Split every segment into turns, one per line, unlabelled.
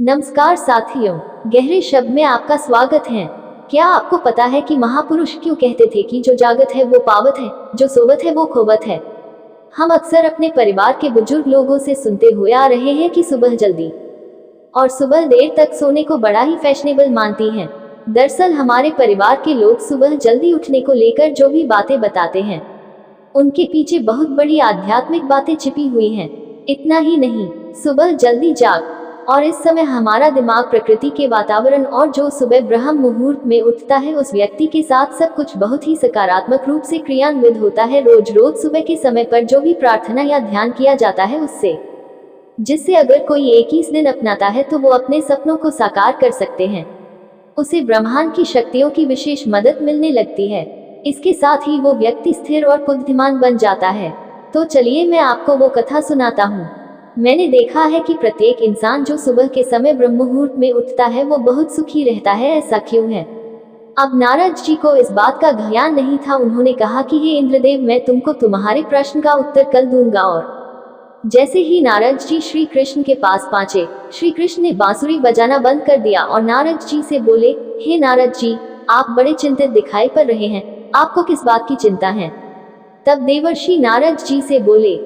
नमस्कार साथियों, गहरे शब्द में आपका स्वागत है। क्या आपको पता है कि महापुरुष क्यों कहते थे कि जो जागत है वो पावत है, जो सोवत है वो खोवत है। हम अक्सर अपने परिवार के बुजुर्ग लोगों से सुनते हुए आ रहे हैं कि सुबह जल्दी और सुबह देर तक सोने को बड़ा ही फैशनेबल मानती हैं। दरअसल हमारे परिवार के लोग सुबह जल्दी उठने को लेकर जो भी बातें बताते हैं, उनके पीछे बहुत बड़ी आध्यात्मिक बातें छिपी हुई हैं। इतना ही नहीं, सुबह जल्दी जाग और इस समय हमारा दिमाग प्रकृति के वातावरण और जो सुबह ब्रह्म मुहूर्त में उठता है उस व्यक्ति के साथ सब कुछ बहुत ही सकारात्मक रूप से क्रियान्वित होता है। रोज रोज सुबह के समय पर जो भी प्रार्थना या ध्यान किया जाता है उससे, जिससे अगर कोई 21 दिन अपनाता है तो वो अपने सपनों को साकार कर सकते हैं। उसे ब्रह्मांड की शक्तियों की विशेष मदद मिलने लगती है। इसके साथ ही वो व्यक्ति स्थिर और बुद्धिमान बन जाता है। तो चलिए मैं आपको वो कथा सुनाता हूँ। मैंने देखा है कि प्रत्येक इंसान जो सुबह के समय ब्रह्म मुहूर्त में उठता है वो बहुत सुखी रहता है। ऐसा क्यों है? अब नारद जी को इस बात का ज्ञान नहीं था। उन्होंने कहा कि हे इंद्रदेव, मैं तुमको तुम्हारे प्रश्न का उत्तर कल दूंगा। और जैसे ही नारद जी श्री कृष्ण के पास पहुंचे, श्री कृष्ण ने बांसुरी बजाना बंद कर दिया और नारद जी से बोले, हे नारद जी, आप बड़े चिंतित दिखाई पड़ रहे हैं, आपको किस बात की चिंता है? तब देवर्षि नारद जी से बोले,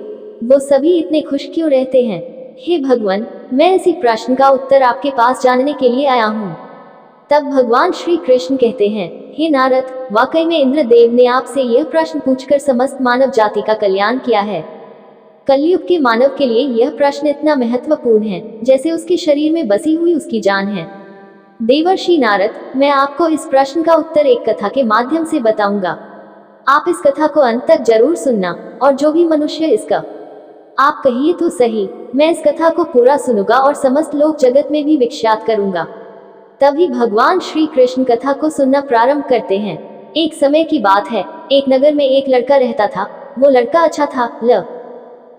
वो सभी इतने खुश क्यों रहते हैं? हे भगवान, मैं इसी प्रश्न का उत्तर आपके पास जानने के लिए आया हूँ। तब भगवान श्री कृष्ण कहते हैं, हे नारद, वाकई में इंद्रदेव ने आपसे यह प्रश्न पूछकर समस्त मानव जाति का कल्याण किया है। कलयुग के मानव के लिए यह प्रश्न इतना महत्वपूर्ण है जैसे उसके शरीर में बसी हुई उसकी जान है। देवर्षि नारद, मैं आपको इस प्रश्न का उत्तर एक कथा के माध्यम से बताऊंगा। आप इस कथा को अंत तक जरूर सुनना और जो भी मनुष्य इसका, आप कहिए तो सही, मैं इस कथा को पूरा सुनूंगा और समस्त लोक जगत में भी विख्यात करूंगा। तभी भगवान श्री कृष्ण कथा को सुनना प्रारंभ करते हैं। एक समय की बात है, एक नगर में एक लड़का रहता था। वो लड़का अच्छा था।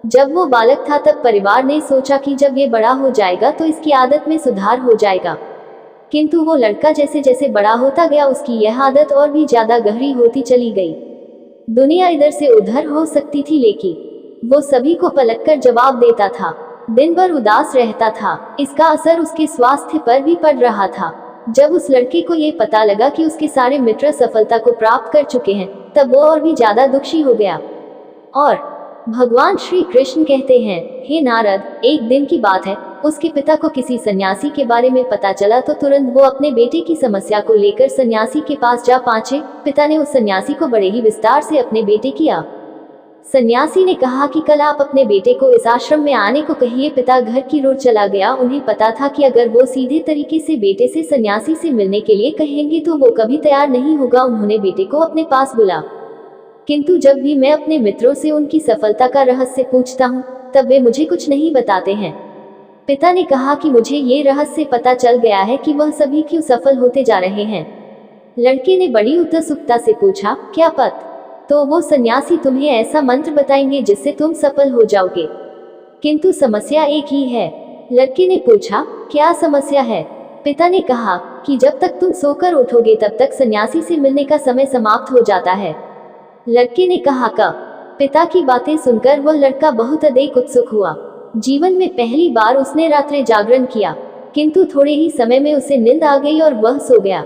जब वो बालक था तब परिवार ने सोचा कि जब ये बड़ा हो जाएगा तो इसकी आदत में सुधार हो जाएगा। किंतु वो लड़का जैसे जैसे बड़ा होता गया उसकी यह आदत और भी ज्यादा गहरी होती चली गई। दुनिया इधर से उधर हो सकती थी लेकिन वो सभी को पलटकर जवाब देता था। दिन भर उदास रहता था। इसका असर उसके स्वास्थ्य पर भी पड़ रहा था। जब उस लड़के को ये पता लगा कि उसके सारे मित्र सफलता को प्राप्त कर चुके हैं तब वो और भी ज्यादा दुखी हो गया। और भगवान श्री कृष्ण कहते हैं, हे नारद, एक दिन की बात है, उसके पिता को किसी सन्यासी के बारे में पता चला तो तुरंत वो अपने बेटे की समस्या को लेकर सन्यासी के पास जा पहुंचे। पिता ने उस सन्यासी को बड़े ही विस्तार से अपने बेटे किया। सन्यासी ने कहा कि कल आप अपने बेटे को इस आश्रम में आने को कहिए। पिता घर की ओर चला गया। उन्हें पता था कि अगर वो सीधे तरीके से बेटे से सन्यासी से मिलने के लिए कहेंगे तो वो कभी तैयार नहीं होगा। उन्होंने बेटे को अपने पास बुला, किंतु जब भी मैं अपने मित्रों से उनकी सफलता का रहस्य पूछता हूँ तब वे मुझे कुछ नहीं बताते हैं। पिता ने कहा कि मुझे ये रहस्य पता चल गया है कि वह सभी क्यों सफल होते जा रहे हैं। लड़के ने बड़ी उत्सुकता से पूछा, क्या पता? तो वो सन्यासी तुम्हें ऐसा मंत्र बताएंगे जिससे तुम सफल हो जाओगे, किंतु समस्या एक ही है। लड़के ने पूछा, क्या समस्या है? पिता ने कहा कि जब तक तुम सोकर उठोगे तब तक सन्यासी से मिलने का समय समाप्त हो जाता है। लड़के ने कहा, कब? पिता की बातें सुनकर वह लड़का बहुत अधिक उत्सुक हुआ। जीवन में पहली बार उसने रात्रि जागरण किया, किंतु थोड़े ही समय में उसे नींद आ गई और वह सो गया।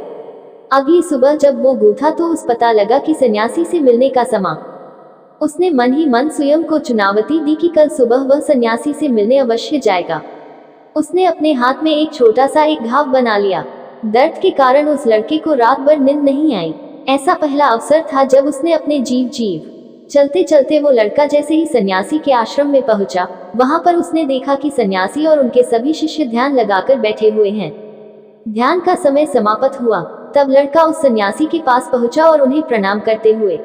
अगली सुबह जब वो उठा तो उस पता लगा कि सन्यासी से मिलने का समय। उसने मन ही मन स्वयं को चुनौती दी कि कल सुबह वह सन्यासी से मिलने अवश्य जाएगा। उसने अपने हाथ में एक छोटा सा एक घाव बना लिया। दर्द के कारण उस लड़के को रात भर नींद नहीं आई। ऐसा पहला अवसर था जब उसने अपने जीव चलते चलते वो लड़का जैसे ही सन्यासी के आश्रम में पहुंचा, वहां पर उसने देखा कि सन्यासी और उनके सभी शिष्य ध्यान लगाकर बैठे हुए हैं। ध्यान का समय समाप्त हुआ तब लड़का उस सन्यासी के पास पहुंचा और उन्हें प्रणाम करते हुए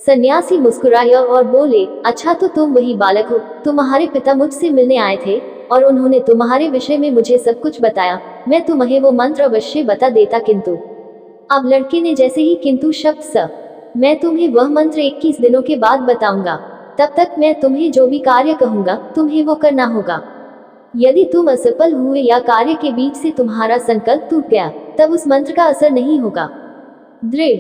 सन्यासी मुस्कुराया और बोले, अच्छा तो तुम वही बालक हो। तुम्हारे पिता मुझसे मिलने आए थे और उन्होंने तुम्हारे विषय में मुझे सब कुछ बताया। मैं तुम्हें वो मंत्र अवश्य बता देता, किंतु। अब लड़के ने जैसे ही किंतु शब्द स, मैं तुम्हें वह मंत्र 21 दिनों के बाद बताऊंगा। तब तक मैं तुम्हें जो भी कार्य कहूंगा तुम्हें वो करना होगा। यदि तुम असफल हुए या कार्य के बीच से तुम्हारा संकल्प टूट गया तब उस मंत्र का असर नहीं होगा। दृढ़,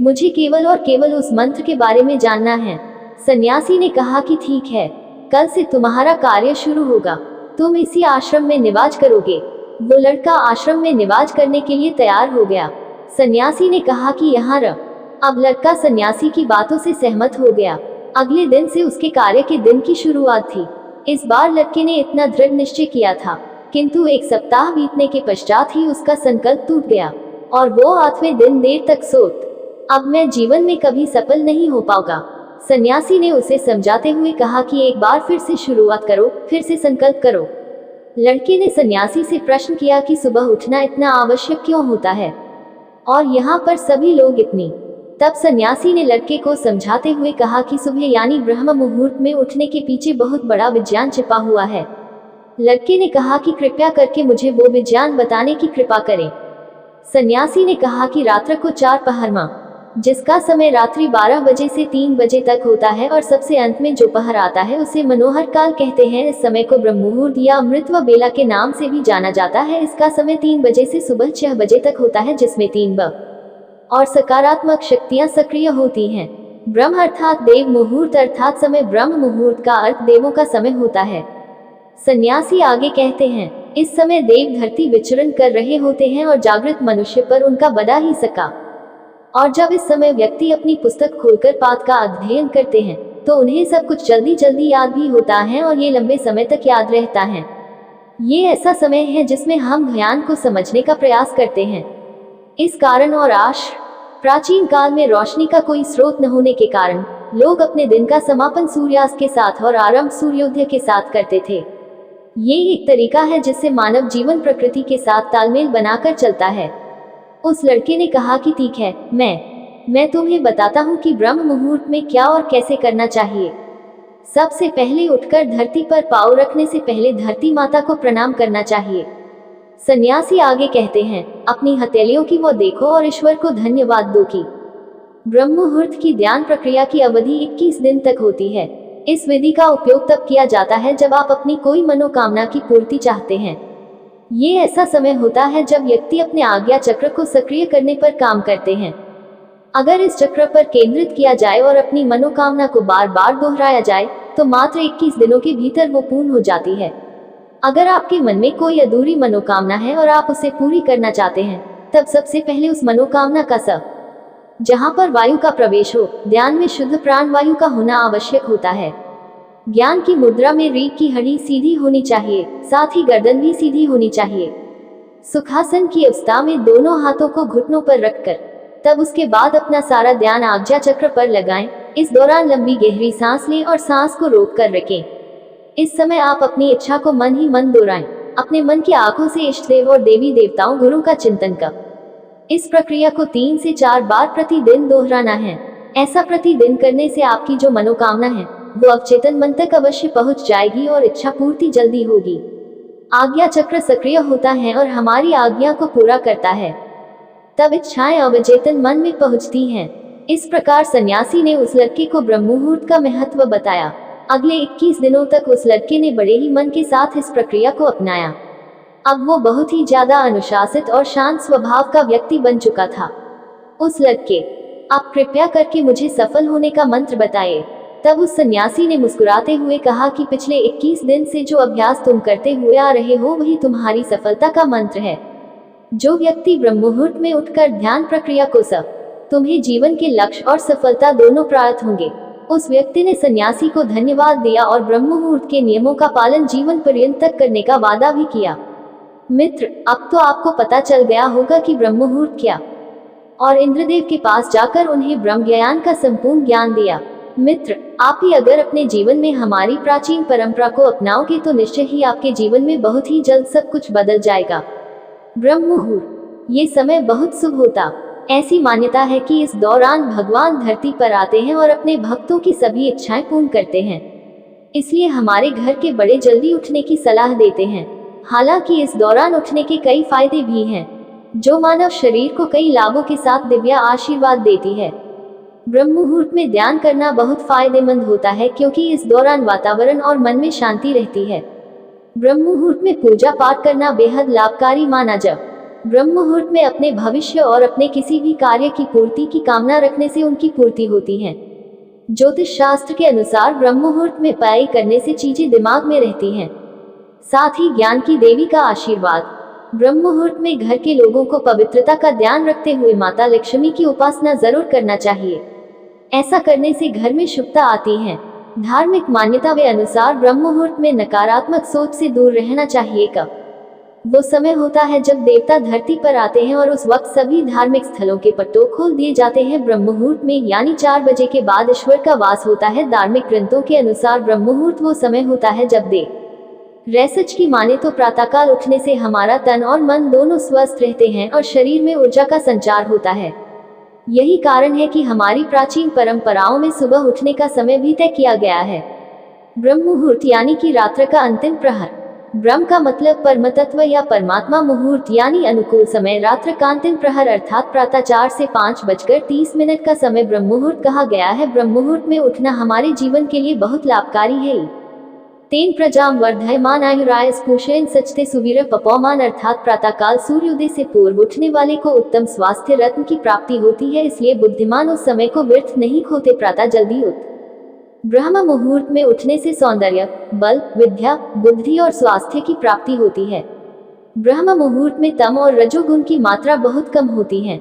मुझे केवल और केवल उस मंत्र के बारे में जानना है। सन्यासी ने कहा कि ठीक है, कल से तुम्हारा कार्य शुरू होगा। तुम इसी आश्रम में निवास करोगे। वो लड़का आश्रम में निवास करने के लिए तैयार हो गया। सन्यासी ने कहा कि यहाँ रह। अब लड़का सन्यासी की बातों से सहमत हो गया। अगले दिन से उसके कार्य के दिन की शुरुआत थी। इस बार लड़के ने इतना दृढ़ निश्चय किया था, किंतु एक सप्ताह बीतने के पश्चात ही उसका संकल्प टूट गया और वो 8वें दिन देर तक सोच, अब मैं जीवन में कभी सफल नहीं हो पाऊंगा। सन्यासी ने उसे समझाते हुए कहा कि एक बार फिर से शुरुआत करो, फिर से संकल्प करो। लड़के ने सन्यासी से प्रश्न किया कि सुबह उठना इतना आवश्यक क्यों होता है और यहाँ पर सभी लोग इतनी। तब सन्यासी ने लड़के को समझाते हुए कहा कि सुबह यानी ब्रह्म मुहूर्त में उठने के पीछे बहुत बड़ा विज्ञान छिपा हुआ है। लड़के ने कहा कि कृपया करके मुझे वो विज्ञान बताने की कृपा करें। सन्यासी ने कहा कि रात्र को 4 पहर में, जिसका समय रात्रि 12 बजे से 3 बजे तक होता है और सबसे अंत में जो पहर आता है उसे मनोहर काल कहते हैं। इस समय को ब्रह्म मुहूर्त या अमृतत्व बेला के नाम से भी जाना जाता है। इसका समय 3 बजे से सुबह 6 बजे तक होता है, जिसमें 3 ब और सकारात्मक शक्तियां सक्रिय होती हैं। ब्रह्म अर्थात देव, मुहूर्त अर्थात समय। ब्रह्म मुहूर्त का अर्थ देवों का समय होता है। सन्यासी आगे कहते हैं, इस समय देव धरती विचरण कर रहे होते हैं और जागृत मनुष्य पर उनका बड़ा ही सका। और जब इस समय व्यक्ति अपनी पुस्तक खोलकर पाठ का अध्ययन करते हैं तो उन्हें सब कुछ जल्दी जल्दी याद भी होता है और ये लंबे समय तक याद रहता है। ये ऐसा समय है जिसमें हम ध्यान को समझने का प्रयास करते हैं। इस कारण और प्राचीन काल में रोशनी का कोई स्रोत न होने के कारण लोग अपने दिन का समापन सूर्यास्त के साथ और आरंभ सूर्योदय के साथ करते थे। ये एक तरीका है जिससे मानव जीवन प्रकृति के साथ तालमेल बनाकर चलता है। उस लड़के ने कहा कि ठीक है, मैं तुम्हें बताता हूँ कि ब्रह्म मुहूर्त में क्या और कैसे करना चाहिए। सबसे पहले उठकर धरती पर पाँव रखने से पहले धरती माता को प्रणाम करना चाहिए। सन्यासी आगे कहते हैं, अपनी हथेलियों की वो देखो और ईश्वर को धन्यवाद दो कि ब्रह्म मुहूर्त की ध्यान प्रक्रिया की अवधि 21 दिन तक होती है। इस विधि का उपयोग तब किया जाता है जब आप अपनी कोई मनोकामना की पूर्ति चाहते हैं। ये ऐसा समय होता है जब व्यक्ति अपने आज्ञा चक्र को सक्रिय करने पर काम करते हैं। अगर इस चक्र पर केंद्रित किया जाए और अपनी मनोकामना को बार बार दोहराया जाए तो मात्र 21 दिनों के भीतर वो पूर्ण हो जाती है। अगर आपके मन में कोई अधूरी मनोकामना है और आप उसे पूरी करना चाहते हैं, तब सबसे पहले उस मनोकामना का जहां पर वायु का प्रवेश हो, ध्यान में शुद्ध प्राण वायु का होना आवश्यक होता है। ज्ञान की मुद्रा में रीढ़ की हड्डी सीधी होनी चाहिए, साथ ही गर्दन भी सीधी होनी चाहिए। सुखासन की अवस्था में दोनों हाथों को घुटनों पर रखकर तब उसके बाद अपना सारा ध्यान आज्ञा चक्र पर लगाएं। इस दौरान लंबी गहरी सांस लें और सांस को रोक कर रखें। इस समय आप अपनी इच्छा को मन ही मन दोहराएं। अपने मन की आंखों से इष्ट देव और देवी देवताओं गुरु का चिंतन कर इस प्रक्रिया को 3 से 4 बार प्रतिदिन दोहराना है। ऐसा प्रतिदिन करने से आपकी जो मनोकामना है वो अवचेतन मन तक अवश्य पहुंच जाएगी और इच्छा पूर्ति जल्दी होगी। आज्ञा चक्र सक्रिय होता है और हमारी आज्ञा को पूरा करता है, तब इच्छाएं अवचेतन मन में पहुंचती हैं। इस प्रकार सन्यासी ने उस लड़के को ब्रह्म मुहूर्त का महत्व बताया। अगले 21 दिनों तक उस लड़के ने बड़े ही मन के साथ इस प्रक्रिया को अपनाया। अब वो बहुत ही ज्यादा अनुशासित और शांत स्वभाव का व्यक्ति बन चुका था। उस लड़के, आप कृपया करके मुझे सफल होने का मंत्र बताइए। तब उस सन्यासी ने मुस्कुराते हुए कहा कि पिछले 21 दिन से जो अभ्यास तुम करते हुए आ रहे हो वही तुम्हारी सफलता का मंत्र है। जो व्यक्ति ब्रह्म मुहूर्त में उठकर ध्यान प्रक्रिया को तुम्हें जीवन के लक्ष्य और सफलता दोनों प्राप्त होंगे। उस व्यक्ति ने सन्यासी को धन्यवाद दिया और ब्रह्म मुहूर्त के नियमों का पालन जीवन पर्यंत तक करने का वादा भी किया। मित्र, अब तो आपको पता चल गया होगा कि ब्रह्म मुहूर्त क्या, और इंद्रदेव के पास जाकर उन्हें ब्रह्म ज्ञान का संपूर्ण ज्ञान दिया। मित्र, आप ही अगर अपने जीवन में हमारी प्राचीन परंपरा को अपनाओगे तो निश्चय ही आपके जीवन में बहुत ही जल्द सब कुछ बदल जाएगा। ब्रह्म मुहूर्त, ये समय बहुत शुभ होता। ऐसी मान्यता है कि इस दौरान भगवान धरती पर आते हैं और अपने भक्तों की सभी इच्छाएं पूर्ण करते हैं। इसलिए हमारे घर के बड़े जल्दी उठने की सलाह देते हैं। हालांकि इस दौरान उठने के कई फायदे भी हैं, जो मानव शरीर को कई लाभों के साथ दिव्य आशीर्वाद देती है। ब्रह्म मुहूर्त में ध्यान करना बहुत फायदेमंद होता है क्योंकि इस दौरान वातावरण और मन में शांति रहती है। ब्रह्म मुहूर्त में पूजा पाठ करना बेहद लाभकारी माना जाए। ब्रह्म मुहूर्त में अपने भविष्य और अपने किसी भी कार्य की पूर्ति की कामना रखने से उनकी पूर्ति होती है। ज्योतिष शास्त्र के अनुसार ब्रह्म मुहूर्त में पढ़ाई करने से चीजें दिमाग में रहती हैं। साथ ही ज्ञान की देवी का आशीर्वाद, ब्रह्म मुहूर्त में घर के लोगों को पवित्रता का ध्यान रखते हुए माता लक्ष्मी की उपासना जरूर करना चाहिए। ऐसा करने से घर में शुभता आती है। धार्मिक मान्यता के अनुसार ब्रह्म मुहूर्त में नकारात्मक सोच से दूर रहना चाहिए। कब वो समय होता है जब देवता धरती पर आते हैं और उस वक्त सभी धार्मिक स्थलों के पट्टों खोल दिए जाते हैं। ब्रह्म मुहूर्त में यानी 4 बजे के बाद ईश्वर का वास होता है। धार्मिक ग्रंथों के अनुसार ब्रह्म मुहूर्त वो समय होता है जब रेसच की माने तो प्रातःकाल उठने से हमारा तन और मन दोनों स्वस्थ रहते हैं और शरीर में ऊर्जा का संचार होता है। यही कारण है कि हमारी प्राचीन परंपराओं में सुबह उठने का समय भी तय किया गया है। ब्रह्म मुहूर्त यानी कि रात्र का अंतिम प्रहर। ब्रह्म का मतलब परमतत्व या परमात्मा, मुहूर्त यानी अनुकूल समय। रात्र का अंतिम प्रहर अर्थात प्रातः 4 से 5:30 का समय ब्रह्म मुहूर्त कहा गया है। ब्रह्म मुहूर्त में उठना हमारे जीवन के लिए बहुत लाभकारी है। तेन प्रजाम वर्धमान आयुराय स्पुषेन सचते सुवीर पपौमान अर्थात प्रातःकाल सूर्योदय से पूर्व उठने वाले को उत्तम स्वास्थ्य रत्न की प्राप्ति होती है। इसलिए बुद्धिमान उस समय को व्यर्थ नहीं खोते। प्रातः जल्दी उठ ब्रह्म मुहूर्त में उठने से सौंदर्य, बल, विद्या, बुद्धि और स्वास्थ्य की प्राप्ति होती है। ब्रह्म मुहूर्त में तम और रजोगुण की मात्रा बहुत कम होती है।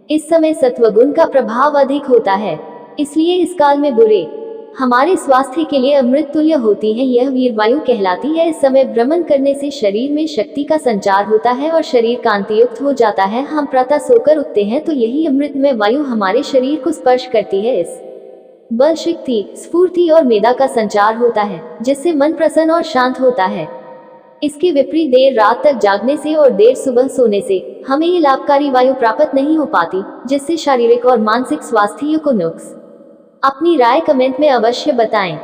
इस समय सत्वगुण का प्रभाव अधिक होता है। इसलिए इस काल में बुरे हमारे स्वास्थ्य के लिए अमृत तुल्य होती है। यह वीरवायु कहलाती है। इस समय भ्रमण करने से शरीर में शक्ति का संचार होता है और शरीर कांतियुक्त हो जाता है। हम प्रातः सोकर उठते हैं तो यही अमृतमय वायु हमारे शरीर को स्पर्श करती है। इस बल, शक्ति, स्फूर्ति और मेधा का संचार होता है जिससे मन प्रसन्न और शांत होता है। इसके विपरीत देर रात तक जागने से और देर सुबह सोने से हमें ये लाभकारी वायु प्राप्त नहीं हो पाती, जिससे शारीरिक और मानसिक स्वास्थ्य को नुकसान। अपनी राय कमेंट में अवश्य बताएं।